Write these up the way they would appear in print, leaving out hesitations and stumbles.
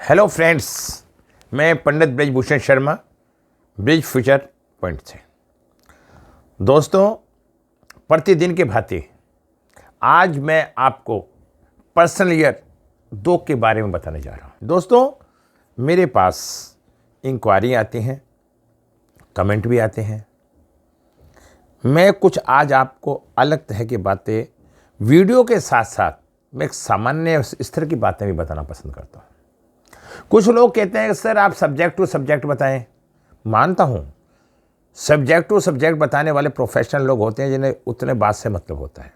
Hello friends, मैं Pandit Brajbhushan Sharma, Brij future point से। दोस्तों, प्रतिदिन के भांति आज मैं आपको पर्सनल ईयर 2 के बारे में बताने जा रहा हूँ। दोस्तों, मेरे पास इंक्वायरी आती हैं, कमेंट भी आते हैं। मैं कुछ आज आपको अलग तरह की बातें वीडियो के साथ साथ मैं एक सामान्य स्तर की बातें भी बताना पसंद करता हूँ। कुछ लोग कहते हैं कि सर आप सब्जेक्ट टू सब्जेक्ट बताएं। मानता हूं, सब्जेक्ट टू सब्जेक्ट बताने वाले प्रोफेशनल लोग होते हैं जिन्हें उतने बात से मतलब होता है।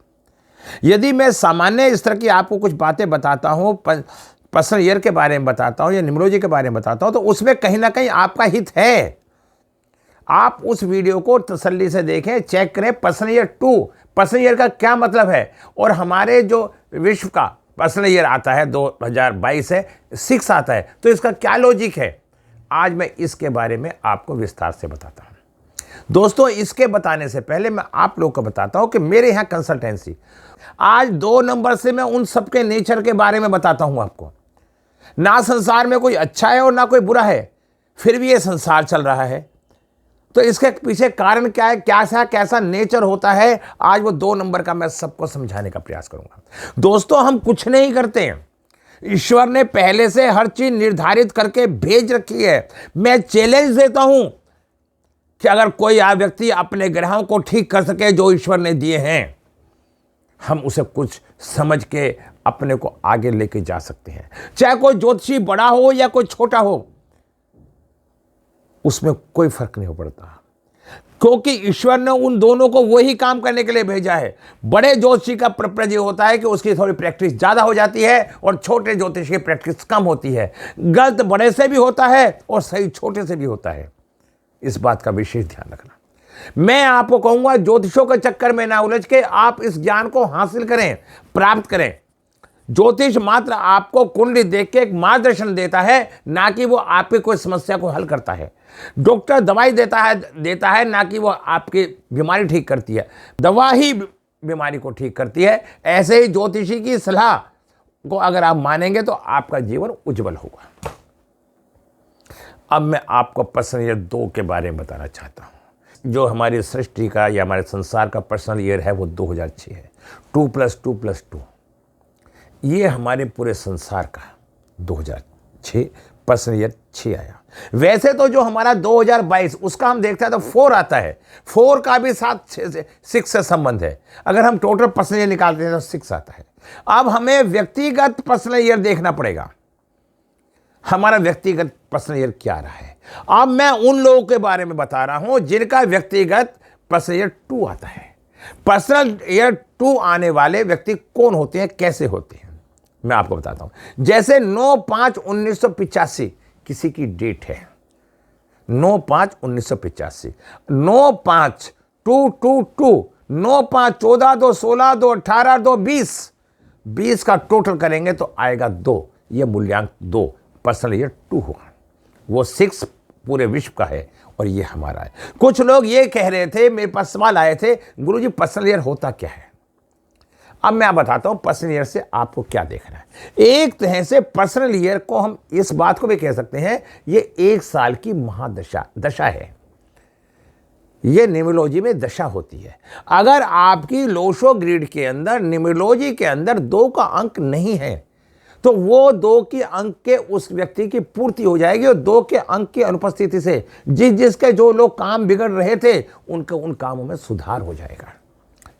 यदि मैं सामान्य स्तर की आपको कुछ बातें बताता हूं, पर्सनल ईयर के बारे में बताता हूं या न्यूमरोलॉजी के बारे में बताता हूं, तो उसमें कहीं ना कहीं आपका हित है। आप उस वीडियो को तसल्ली से देखें, चेक करें पर्सनल ईयर 2, पर्सनल ईयर का क्या मतलब है और हमारे जो विश्व का पर्सनल ईयर आता है 2022 है, 6 आता है, तो इसका क्या लॉजिक है। आज मैं इसके बारे में आपको विस्तार से बताता हूं। दोस्तों, इसके बताने से पहले मैं आप लोगों को बताता हूं कि मेरे यहां कंसल्टेंसी आज 2 नंबर से मैं उन सबके नेचर के बारे में बताता हूं आपको। ना संसार में कोई अच्छा है और ना कोई बुरा है, फिर भी ये संसार चल रहा है। तो इसके पीछे कारण क्या है, कैसा नेचर होता है, आज वो 2 नंबर का मैं सबको समझाने का प्रयास करूंगा। दोस्तों, हम कुछ नहीं करते हैं, ईश्वर ने पहले से हर चीज निर्धारित करके भेज रखी है। मैं चैलेंज देता हूं कि अगर कोई व्यक्ति अपने ग्रहों को ठीक कर सके जो ईश्वर ने दिए हैं, हम उसे कुछ समझ के अपने को आगे लेके जा सकते हैं। चाहे कोई ज्योतिषी बड़ा हो या कोई छोटा हो, उसमें कोई फर्क नहीं पड़ता, क्योंकि ईश्वर ने उन दोनों को वही काम करने के लिए भेजा है। बड़े ज्योतिषी का प्रपंच होता है कि उसकी थोड़ी प्रैक्टिस ज्यादा हो जाती है और छोटे ज्योतिषी की प्रैक्टिस कम होती है। गलत बड़े से भी होता है और सही छोटे से भी होता है। इस बात का विशेष ध्यान रखना। मैं आपको कहूंगा, ज्योतिषों के चक्कर में ना उलझ के आप इस ज्ञान को हासिल करें, प्राप्त करें। ज्योतिष मात्र आपको कुंडली देख के एक मार्गदर्शन देता है, ना कि वो आपकी कोई समस्या को हल करता है। डॉक्टर दवाई देता है ना कि वो आपकी बीमारी ठीक करती है। दवा ही बीमारी को ठीक करती है। ऐसे ही ज्योतिषी की सलाह को अगर आप मानेंगे तो आपका जीवन उज्जवल होगा। अब मैं आपको पर्सनल ईयर 2 के बारे में बताना चाहता हूं। जो हमारी सृष्टि का या हमारे संसार का पर्सनल ईयर है वो 2006 है। 2+2+2 ये हमारे पूरे संसार का 2006 पर्सनल ईयर 6 आया। वैसे तो जो हमारा 2022 उसका हम देखते हैं तो 4 आता है। 4 का भी साथ 6 से संबंध है। अगर हम टोटल पर्सनल ईयर निकालते हैं तो 6 आता है। अब हमें व्यक्तिगत पर्सनल ईयर देखना पड़ेगा, हमारा व्यक्तिगत पर्सनल ईयर क्या रहा है। अब मैं उन लोगों के बारे में बता रहा हूं जिनका व्यक्तिगत पर्सनल ईयर 2 आता है। पर्सनल ईयर 2 आने वाले व्यक्ति कौन होते हैं, कैसे होते हैं, मैं आपको बताता हूं। जैसे 9/5/1985 किसी की डेट है, 9/5/1985, 9/5/2/2/2, 9/5 14 2 16 2 18 2 20 का टोटल करेंगे तो आएगा 2। ये मूल्यांक 2 पर्सनल ईयर 2 होगा। वो 6 पूरे विश्व का है और ये हमारा है। कुछ लोग ये कह रहे थे, मेरे पास सवाल आए थे, गुरुजी पर्सनल ईयर होता क्या है। अब मैं बताता हूं पर्सनल ईयर से आपको क्या देखना है। एक तरह से पर्सनल ईयर को हम इस बात को भी कह सकते हैं, ये 1 साल की दशा है। ये न्यूमरोलॉजी में दशा होती है। अगर आपकी लोशो ग्रिड के अंदर, न्यूमरोलॉजी के अंदर 2 का अंक नहीं है तो वो 2 के अंक के उस व्यक्ति की पूर्ति हो जाएगी और 2 के अंक की अनुपस्थिति से जिसके जो लोग काम बिगड़ रहे थे उनके उन कामों में सुधार हो जाएगा।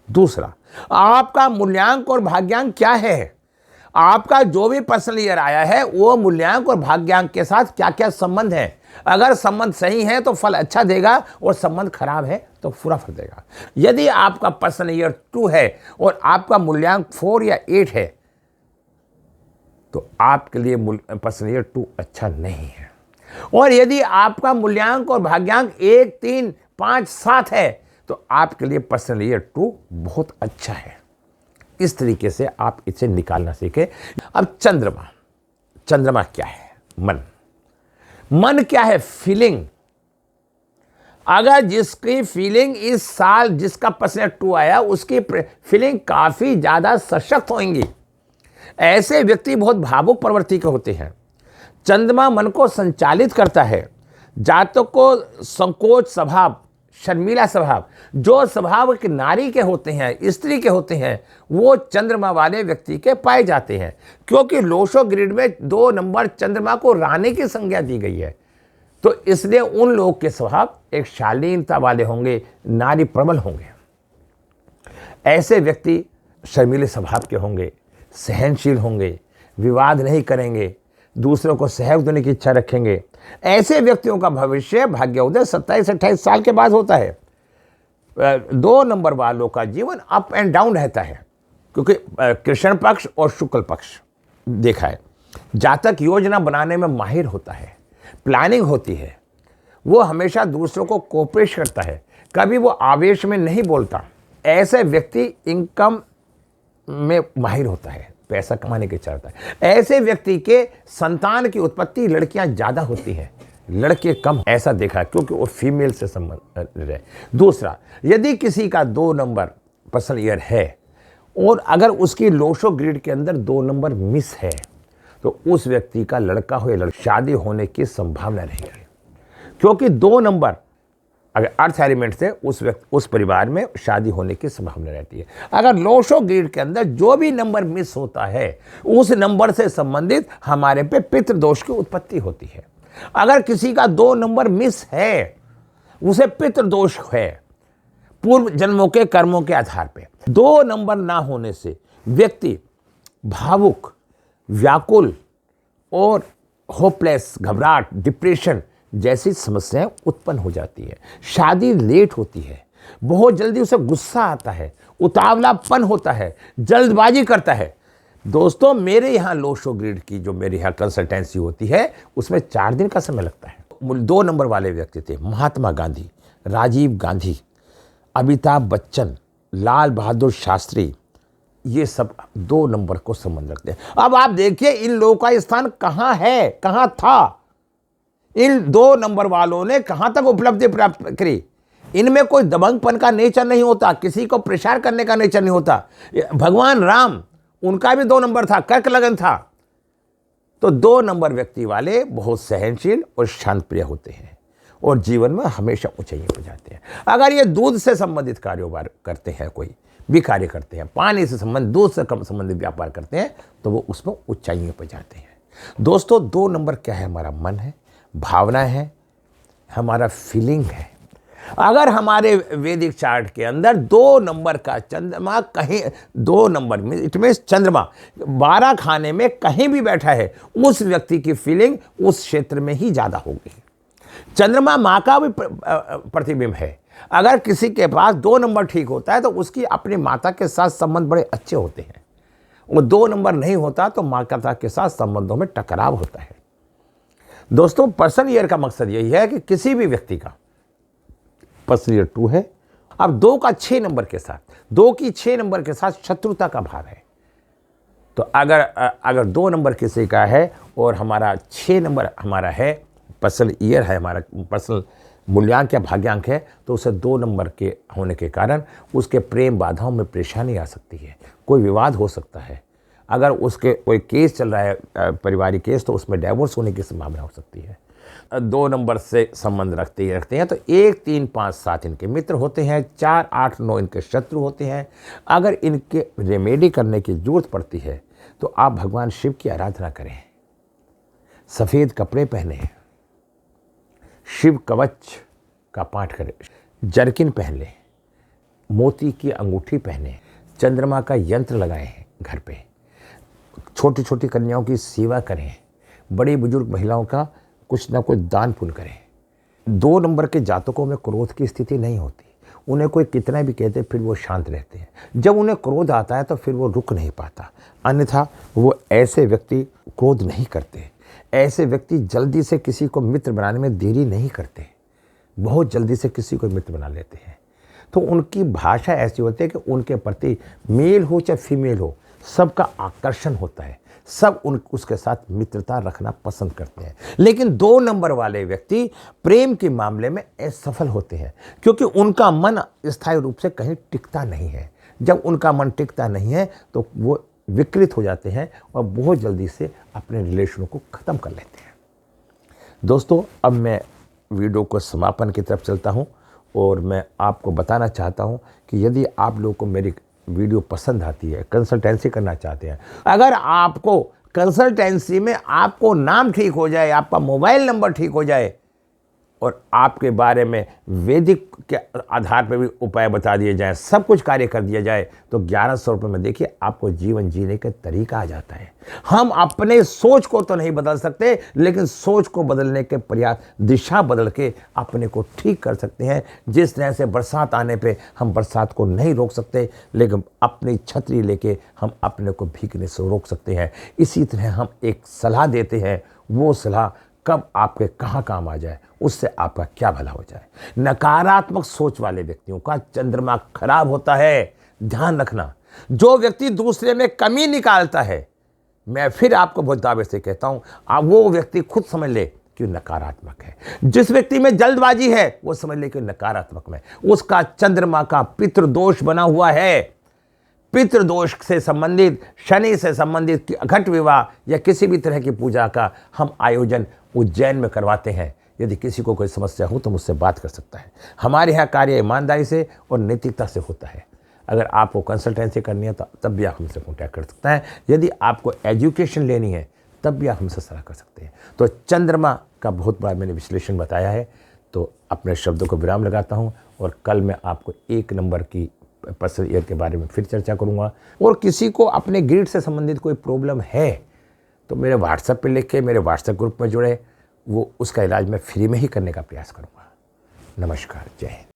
दूसरा, आपका मूल्यांक और भाग्यांक क्या है। आपका जो भी पर्सनल ईयर आया है वो मूल्यांक और भाग्यांक के साथ क्या क्या संबंध है। अगर संबंध सही है तो फल अच्छा देगा और संबंध खराब है तो बुरा फल देगा। यदि आपका पर्सनल ईयर 2 है और आपका मूल्यांक 4 या 8 है तो आपके लिए पर्सनल ईयर 2 अच्छा नहीं है। और यदि आपका मूल्यांक और भाग्यांक 1 3 5 7 है तो आपके लिए पर्सनल ईयर 2 बहुत अच्छा है। इस तरीके से आप इसे निकालना सीखें। अब चंद्रमा क्या है, मन क्या है, फीलिंग। अगर जिसकी फीलिंग इस साल जिसका पर्सनल ईयर 2 आया उसकी फीलिंग काफी ज्यादा सशक्त होंगी। ऐसे व्यक्ति बहुत भावुक प्रवृत्ति के होते हैं। चंद्रमा मन को संचालित करता है। जातक को संकोच स्वभाव, शर्मीला स्वभाव, जो स्वभाव के नारी के होते हैं, स्त्री के होते हैं, वो चंद्रमा वाले व्यक्ति के पाए जाते हैं। क्योंकि लोशो ग्रिड में 2 नंबर चंद्रमा को रानी की संज्ञा दी गई है, तो इसलिए उन लोगों के स्वभाव एक शालीनता वाले होंगे, नारी प्रबल होंगे। ऐसे व्यक्ति शर्मीले स्वभाव के होंगे, सहनशील होंगे, विवाद नहीं करेंगे, दूसरों को सहयोग देने की इच्छा रखेंगे। ऐसे व्यक्तियों का भविष्य भाग्योदय 27-28 साल के बाद होता है। 2 नंबर वालों का जीवन अप एंड डाउन रहता है, क्योंकि कृष्ण पक्ष और शुक्ल पक्ष देखा है। जातक योजना बनाने में माहिर होता है, प्लानिंग होती है, वो हमेशा दूसरों को कोऑपरेट करता है, कभी वो आवेश में नहीं बोलता। ऐसे व्यक्ति इनकम में माहिर होता है, पैसा कमाने की इच्छा होता है। ऐसे व्यक्ति के संतान की उत्पत्ति लड़कियां ज़्यादा होती हैं, लड़के कम, ऐसा देखा है, क्योंकि वो फीमेल से संबंध रहे। दूसरा, यदि किसी का 2 नंबर पर्सनल ईयर है और अगर उसकी लोशो ग्रिड के अंदर 2 नंबर मिस है, तो उस व्यक्ति का लड़का हो या लड़की शादी होने की संभावना रहेगी। क्योंकि 2 नंबर अगर अर्थ एलिमेंट से उस परिवार में शादी होने की संभावना रहती है। अगर लोशो ग्रिड के अंदर जो भी नंबर मिस होता है, उस नंबर से संबंधित हमारे पे पितृदोष की उत्पत्ति होती है। अगर किसी का 2 नंबर मिस है, उसे पितृदोष है, पूर्व जन्मों के कर्मों के आधार पे। 2 नंबर ना होने से व्यक्ति भावुक, व्याकुल और होपलेस, घबराहट, डिप्रेशन जैसी समस्याएं उत्पन्न हो जाती है। शादी लेट होती है, बहुत जल्दी उसे गुस्सा आता है, उतावलापन होता है, जल्दबाजी करता है। दोस्तों, मेरे यहाँ लोशो ग्रिड की जो मेरे यहाँ कंसल्टेंसी होती है, उसमें 4 दिन का समय लगता है। 2 नंबर वाले व्यक्ति थे महात्मा गांधी, राजीव गांधी, अमिताभ बच्चन, लाल बहादुर शास्त्री, ये सब 2 नंबर को संबंध रखते हैं। अब आप देखिए इन लोगों का स्थान कहाँ है, कहाँ था। इन 2 नंबर वालों ने कहां तक उपलब्धि प्राप्त करी। इनमें कोई दबंगपन का नेचर नहीं होता, किसी को प्रेशर करने का नेचर नहीं होता। भगवान राम, उनका भी 2 नंबर था, कर्क लगन था। तो 2 नंबर व्यक्ति वाले बहुत सहनशील और शांत प्रिय होते हैं और जीवन में हमेशा ऊंचाइयों पर जाते हैं। अगर ये दूध से संबंधित कारोबार करते हैं, कोई भी कार्य करते हैं, पानी से संबंधित, दूध से संबंधित व्यापार करते हैं, तो वो उसमें ऊंचाइयों पर जाते हैं। दोस्तों, 2 नंबर क्या है? हमारा मन है, भावना है, हमारा फीलिंग है। अगर हमारे वैदिक चार्ट के अंदर 2 नंबर का चंद्रमा कहीं 2 नंबर में, इट मीन्स चंद्रमा 12 खाने में कहीं भी बैठा है, उस व्यक्ति की फीलिंग उस क्षेत्र में ही ज़्यादा होगी। चंद्रमा माँ का भी प्रतिबिंब है। अगर किसी के पास 2 नंबर ठीक होता है तो उसकी अपनी माता के साथ संबंध बड़े अच्छे होते हैं। वो 2 नंबर नहीं होता तो माता के साथ संबंधों में टकराव होता है। दोस्तों, पर्सनल ईयर का मकसद यही है कि किसी भी व्यक्ति का पर्सनल ईयर 2 है, अब 2 का 6 नंबर के साथ, 2 की 6 नंबर के साथ शत्रुता का भाव है, तो अगर 2 नंबर किसी का है और हमारा 6 नंबर हमारा है, पर्सनल ईयर है, हमारा पर्सनल मूल्यांक या भाग्यांक है, तो उसे 2 नंबर के होने के कारण उसके प्रेम बाधाओं में परेशानी आ सकती है, कोई विवाद हो सकता है। अगर उसके कोई केस चल रहा है, पारिवारिक केस, तो उसमें डाइवोर्स होने की संभावना हो सकती है। 2 नंबर से संबंध रखते हैं तो 1, 3, 5, 7 इनके मित्र होते हैं, 4, 8, 9 इनके शत्रु होते हैं। अगर इनके रेमेडी करने की जरूरत पड़ती है तो आप भगवान शिव की आराधना करें, सफ़ेद कपड़े पहने, शिव कवच का पाठ करें, जर्किन पहन लें, मोती की अंगूठी पहने, चंद्रमा का यंत्र लगाएं घर पे, छोटी छोटी कन्याओं की सेवा करें, बड़ी बुजुर्ग महिलाओं का कुछ ना कुछ दान पुण्य करें। 2 नंबर के जातकों में क्रोध की स्थिति नहीं होती, उन्हें कोई कितना भी कहते फिर वो शांत रहते हैं। जब उन्हें क्रोध आता है तो फिर वो रुक नहीं पाता, अन्यथा वो ऐसे व्यक्ति क्रोध नहीं करते। ऐसे व्यक्ति जल्दी से किसी को मित्र बनाने में देरी नहीं करते, बहुत जल्दी से किसी को मित्र बना लेते हैं। तो उनकी भाषा ऐसी होती है कि उनके प्रति मेल हो चाहे फीमेल हो, सबका आकर्षण होता है, सब उसके साथ मित्रता रखना पसंद करते हैं। लेकिन 2 नंबर वाले व्यक्ति प्रेम के मामले में असफल होते हैं, क्योंकि उनका मन स्थायी रूप से कहीं टिकता नहीं है। जब उनका मन टिकता नहीं है तो वो विकृत हो जाते हैं और बहुत जल्दी से अपने रिलेशनों को ख़त्म कर लेते हैं। दोस्तों, अब मैं वीडियो को समापन की तरफ चलता हूं और मैं आपको बताना चाहता हूं कि यदि आप लोगों को मेरी वीडियो पसंद आती है, कंसल्टेंसी करना चाहते हैं, अगर आपको कंसल्टेंसी में आपको नाम ठीक हो जाए, आपका मोबाइल नंबर ठीक हो जाए और आपके बारे में वैदिक के आधार पर भी उपाय बता दिए जाए, सब कुछ कार्य कर दिया जाए, तो 1100 रुपये में देखिए आपको जीवन जीने का तरीका आ जाता है। हम अपने सोच को तो नहीं बदल सकते, लेकिन सोच को बदलने के प्रयास, दिशा बदल के अपने को ठीक कर सकते हैं। जिस तरह से बरसात आने पे हम बरसात को नहीं रोक सकते, लेकिन अपनी छतरी लेके हम अपने को भीगने से रोक सकते हैं। इसी तरह हम एक सलाह देते हैं, वो सलाह कब आपके कहाँ काम आ जाए, उससे आपका क्या भला हो जाए। नकारात्मक सोच वाले व्यक्तियों का चंद्रमा खराब होता है, ध्यान रखना। जो व्यक्ति दूसरे में कमी निकालता है, मैं फिर आपको बहुत दावे से कहता हूं, आप वो व्यक्ति खुद समझ ले कि नकारात्मक है। जिस व्यक्ति में जल्दबाजी है, वो समझ ले कि नकारात्मक में उसका चंद्रमा का पितृदोष बना हुआ है। पितृदोष से संबंधित, शनि से संबंधित घट विवाह या किसी भी तरह की पूजा का हम आयोजन उज्जैन में करवाते हैं। यदि किसी को कोई समस्या हो तो मुझसे बात कर सकता है। हमारे यहाँ कार्य ईमानदारी से और नैतिकता से होता है। अगर आपको कंसल्टेंसी करनी है तो तब भी आप हमसे कॉन्टैक्ट कर सकते हैं। यदि आपको एजुकेशन लेनी है तब भी आप हमसे सलाह कर सकते हैं। तो चंद्रमा का बहुत बड़ा मैंने विश्लेषण बताया है, तो अपने शब्दों को विराम लगाता हूँ और कल मैं आपको 1 नंबर की पर्सनल ईयर के बारे में फिर चर्चा करूंगा। और किसी को अपने ग्रिड से संबंधित कोई प्रॉब्लम है तो मेरे व्हाट्सएप पे लिख के मेरे व्हाट्सएप ग्रुप में जुड़े, वो उसका इलाज मैं फ्री में ही करने का प्रयास करूंगा। नमस्कार, जय हिंद।